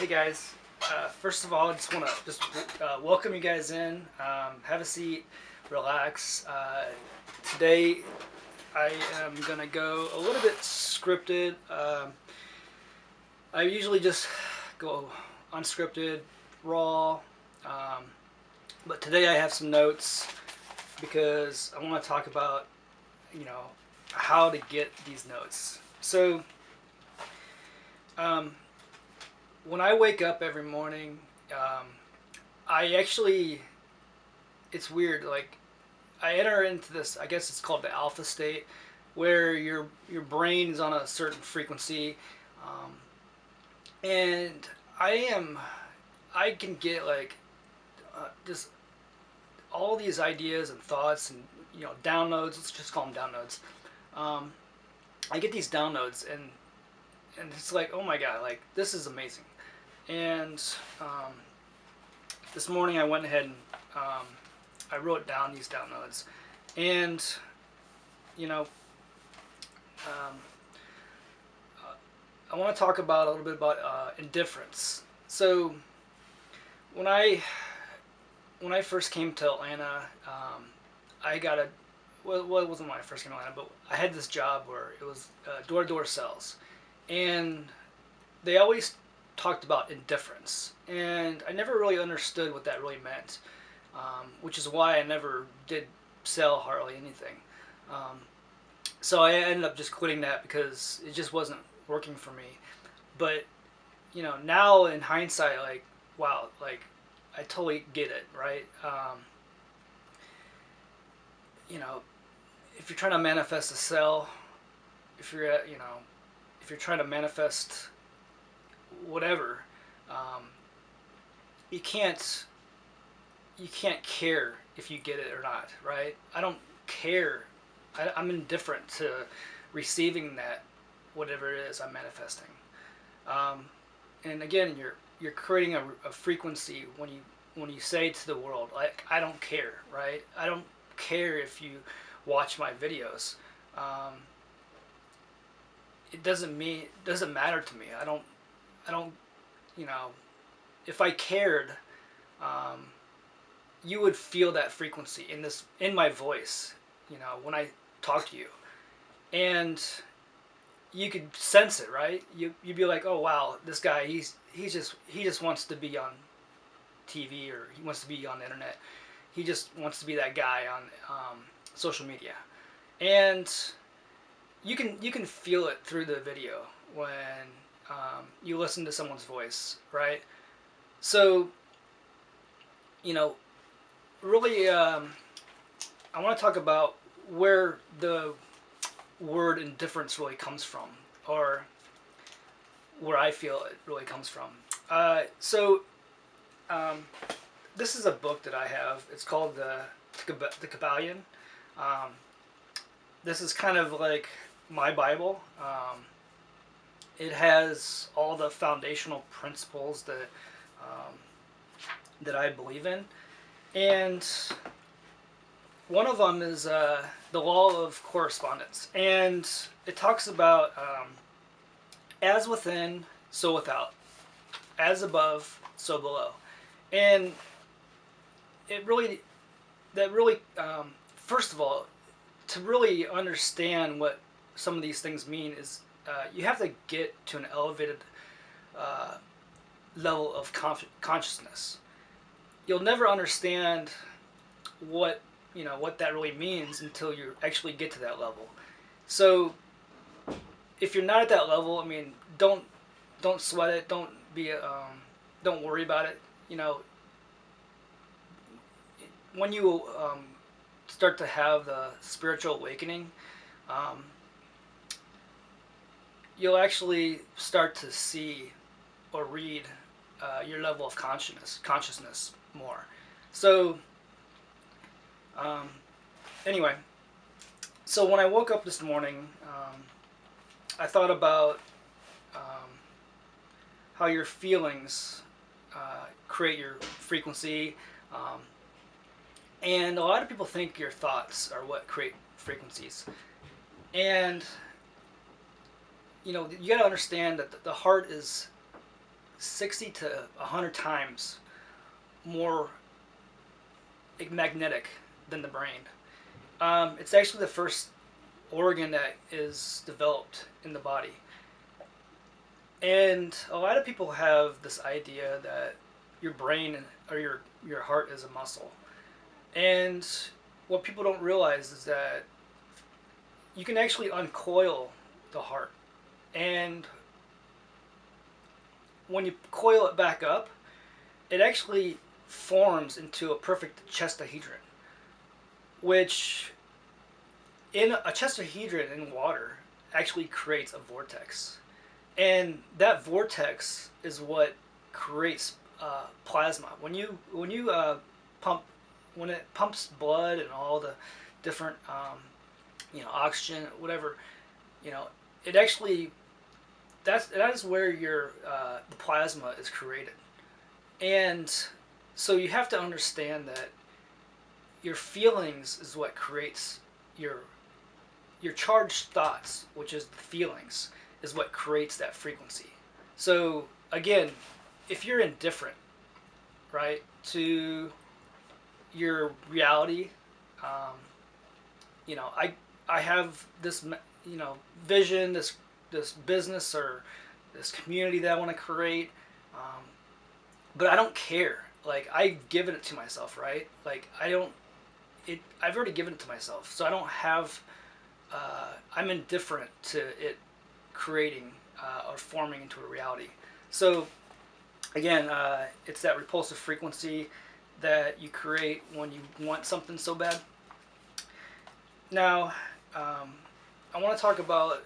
guys. First of all, I just want to welcome you guys in. Have a seat, relax. Today, I am gonna go a little bit scripted. I usually just go unscripted, raw. Um, but today I have some notes because I want to talk about, you know, how to get these notes. So, um, when I wake up every morning, um, I actually, it's weird. Like, I enter into this. I guess it's called the alpha state, where your brain is on a certain frequency, um, and I am, I can get like just all these ideas and thoughts and downloads. Let's just call them downloads. Um, I get these downloads and it's like, oh my god, like this is amazing. And this morning I went ahead and I wrote down these downloads, and you know, um, I want to talk about a little bit about indifference. So when I when I first came to Atlanta, I got a well, it wasn't when I first came to Atlanta, but I had this job where it was door-to-door sales, and they always talked about indifference, and I never really understood what that really meant, which is why I never did sell hardly anything. Um, so I ended up just quitting that because it just wasn't working for me. But now in hindsight, like wow, like I totally get it, right? You know, if you're trying to manifest a sale, if you're at, if you're trying to manifest whatever, um, you can't care if you get it or not, right? I don't care. I'm indifferent to receiving that whatever it is I'm manifesting. Um, and again, you're creating a frequency when you say to the world, like, I don't care, right? I don't care if you watch my videos. Um, it doesn't matter to me. I don't you know if I cared, um, you would feel that frequency in my voice, when I talk to you, and you could sense it, right? You'd be like, oh wow, this guy, he just wants to be on TV, or he wants to be on the internet. He just wants to be that guy on social media, and you can feel it through the video when you listen to someone's voice, right? So you know, really, I want to talk about where the word indifference really comes from, or where I feel it really comes from. So, um, this is a book that I have. It's called the Kabbalion. Um, this is kind of like my Bible. It has all the foundational principles um, that I believe in, and one of them is the law of correspondence, and it talks about as within, so without, as above, so below, and it really that really first of all, to really understand what some of these things mean is you have to get to an elevated uh, level of consciousness. You'll never understand what what that really means until you actually get to that level. So if you're not at that level, I mean, don't sweat it. Don't worry about it. You know, when you start to have the spiritual awakening, um, you'll actually start to see or read your level of consciousness more. So um, anyway, so when I woke up this morning, I thought about um, how your feelings create your frequency, um, and a lot of people think your thoughts are what create frequencies. And you got to understand that the heart is 60 to 100 times more magnetic than the brain. It's actually the first organ that is developed in the body. And a lot of people have this idea that your brain or your heart is a muscle. And what people don't realize is that you can actually uncoil the heart. And when you coil it back up, it actually forms into a perfect chestahedron, which in a chestahedron in water actually creates a vortex. And that vortex is what creates plasma. When you pump when it pumps blood and all the different oxygen, whatever, you know, it actually that is where your the plasma is created. And so you have to understand that your feelings is what creates your your charged thoughts, which is the feelings, is what creates that frequency. So again, if you're indifferent, right, to your reality, um, I have this vision, this business or this community that I want to create, um, but I don't care. Like I've given it to myself, right? Like I don't. I've already given it to myself, so I don't have. I'm indifferent to it creating or forming into a reality. So again, it's that repulsive frequency that you create when you want something so bad. Now, I want to talk about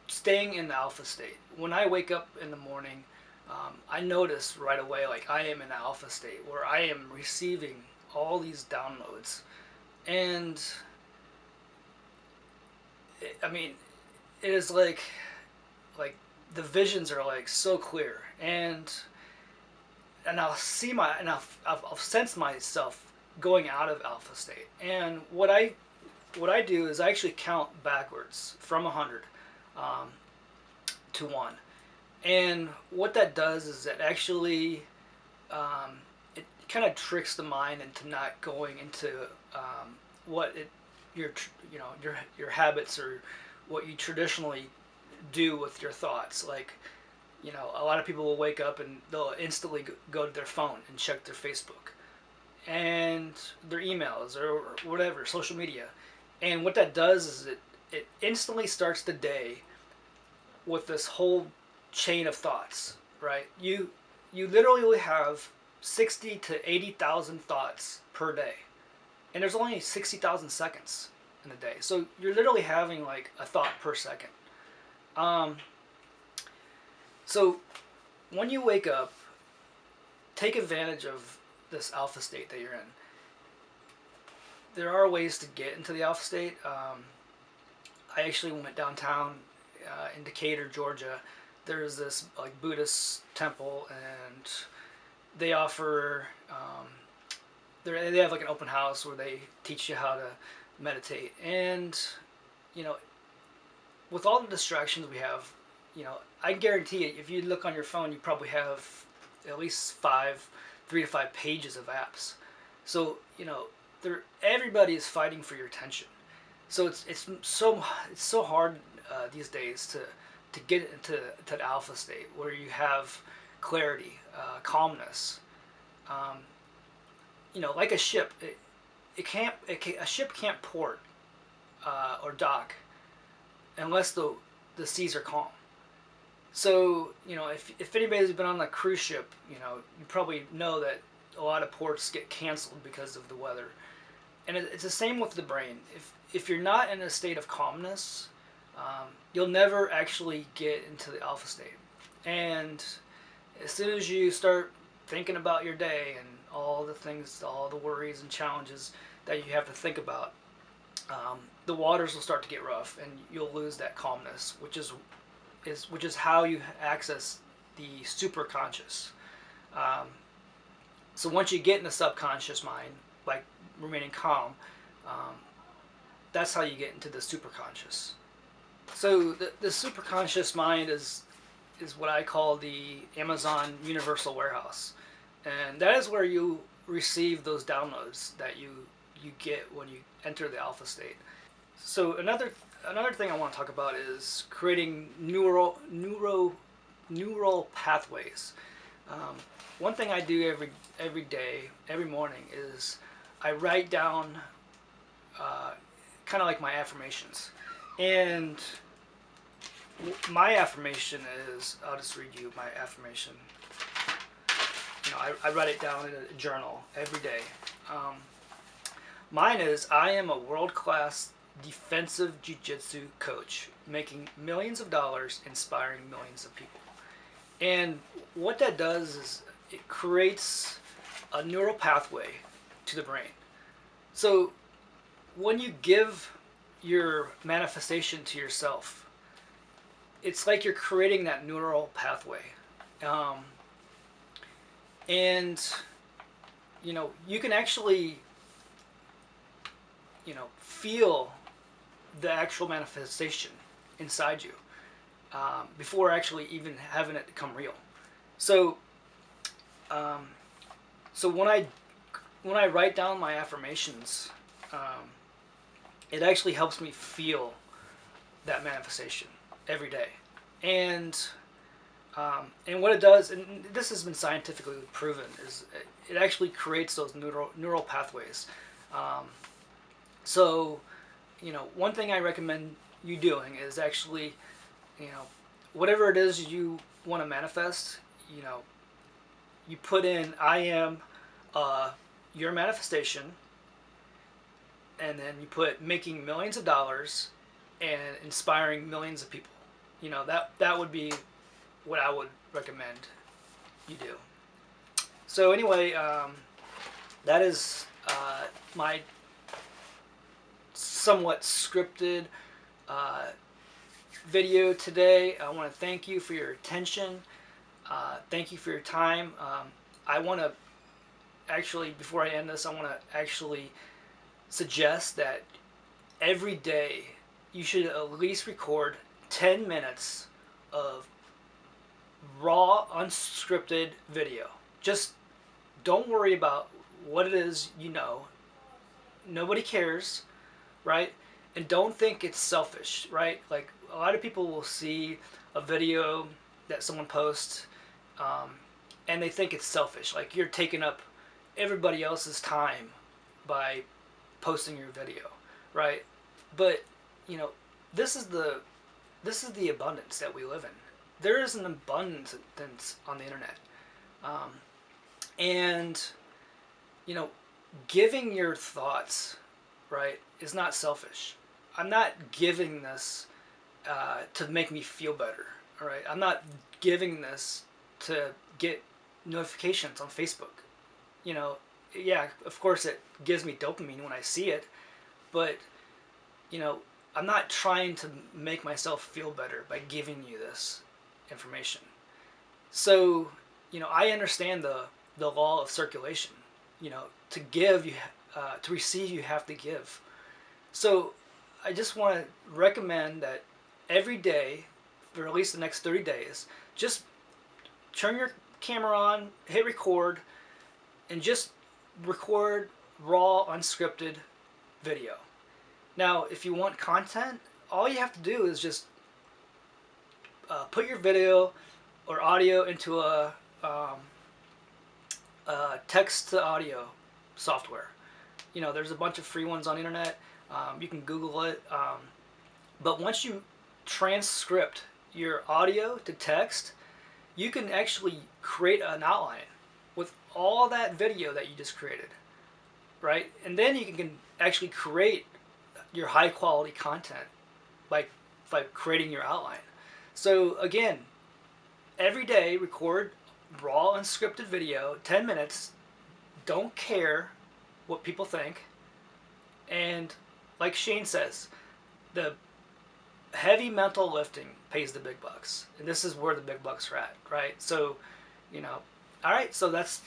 staying in the alpha state. When I wake up in the morning, I notice right away like I am in the alpha state where I am receiving all these downloads, and I mean, it is like the visions are like so clear, and I'll see my and I'll sense myself going out of alpha state. And what I do is I actually count backwards from 100 um, to 1. And what that does is it actually it kind of tricks the mind into not going into what it your your habits or what you traditionally do with your thoughts. Like, a lot of people will wake up and they'll instantly go to their phone and check their Facebook and their emails or whatever, social media. And what that does is it instantly starts the day with this whole chain of thoughts, right? You literally have 60 to 80,000 thoughts per day. And there's only 60,000 seconds in a day. So you're literally having like a thought per second. Um, so when you wake up, take advantage of this alpha state that you're in. There are ways to get into the alpha state. I actually went downtown in Decatur, Georgia. There's this like Buddhist temple, and they offer they have like an open house where they teach you how to meditate. And you know, with all the distractions we have, I guarantee you, if you look on your phone, you probably have at least 3 to 5 pages of apps. So everybody is fighting for your attention. So it's so hard these days to get into the alpha state where you have clarity, calmness. Um, like a ship, a ship can't port or dock unless the seas are calm. So if anybody's been on a cruise ship, you probably know that a lot of ports get canceled because of the weather. And it's the same with the brain. If you're not in a state of calmness, you'll never actually get into the alpha state. And as soon as you start thinking about your day and all the things, all the worries and challenges that you have to think about, the waters will start to get rough, and you'll lose that calmness, which is how you access the superconscious. Um, so once you get in the subconscious mind, like remaining calm, um, that's how you get into the superconscious. So the superconscious mind is what I call the Amazon Universal Warehouse, and that is where you receive those downloads that you get when you enter the alpha state. So another thing I want to talk about is creating neural pathways. Um, One thing I do every day, every morning, is I write down uh, kind of like my affirmations. And my affirmation is, I'll just read you my affirmation. I write it down in a journal every day. Um, Mine is, I am a world-class defensive jiu-jitsu coach, making millions of dollars, inspiring millions of people. And what that does is it creates a neural pathway to the brain. So when you give your manifestation to yourself, it's like you're creating that neural pathway. Um, and, you can actually, feel the actual manifestation inside you before actually even having it become real. So, um, so when I write down my affirmations, it actually helps me feel that manifestation every day. And what it does, and this has been scientifically proven, is it actually creates those neural pathways. Um, so, one thing I recommend you doing is actually, you know, whatever it is you want to manifest, you put in I am your manifestation, and then you put making millions of dollars and inspiring millions of people. That would be what I would recommend you do. So anyway, that is my somewhat scripted uh, video today. I want to thank you for your attention. Thank you for your time. I want to actually, before I end this, I want to actually suggest that every day you should at least record 10 minutes of raw, unscripted video. Just don't worry about what it is you know. Nobody cares, right? And don't think it's selfish, right? Like, a lot of people will see a video that someone posts, um, and they think it's selfish. Like, you're taking up everybody else's time by posting your video, right? But you know, this is the abundance that we live in. There is an abundance on the internet, um, and you know, giving your thoughts, right, is not selfish. I'm not giving this to make me feel better. All right, I'm not giving this to get notifications on Facebook. You know, yeah, of course it gives me dopamine when I see it, but you know, I'm not trying to make myself feel better by giving you this information. So, I understand the law of circulation. To give, to receive, you have to give. So, I just want to recommend that every day, for at least the next 30 days, just turn your camera on, hit record, and just record raw, unscripted video. Now, if you want content, all you have to do is just put your video or audio into a text to audio software. There's a bunch of free ones on the internet. You can Google it. But once you transcript your audio to text, you can actually create an outline with all that video that you just created, right? And then you can actually create your high quality content by creating your outline. So again, every day record raw unscripted video, 10 minutes. Don't care what people think. And like Shane says, the heavy mental lifting pays the big bucks. And this is where the big bucks are at, right? So, all right, so that's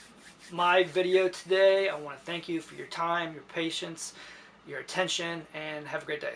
my video today. I want to thank you for your time, your patience, your attention, and have a great day.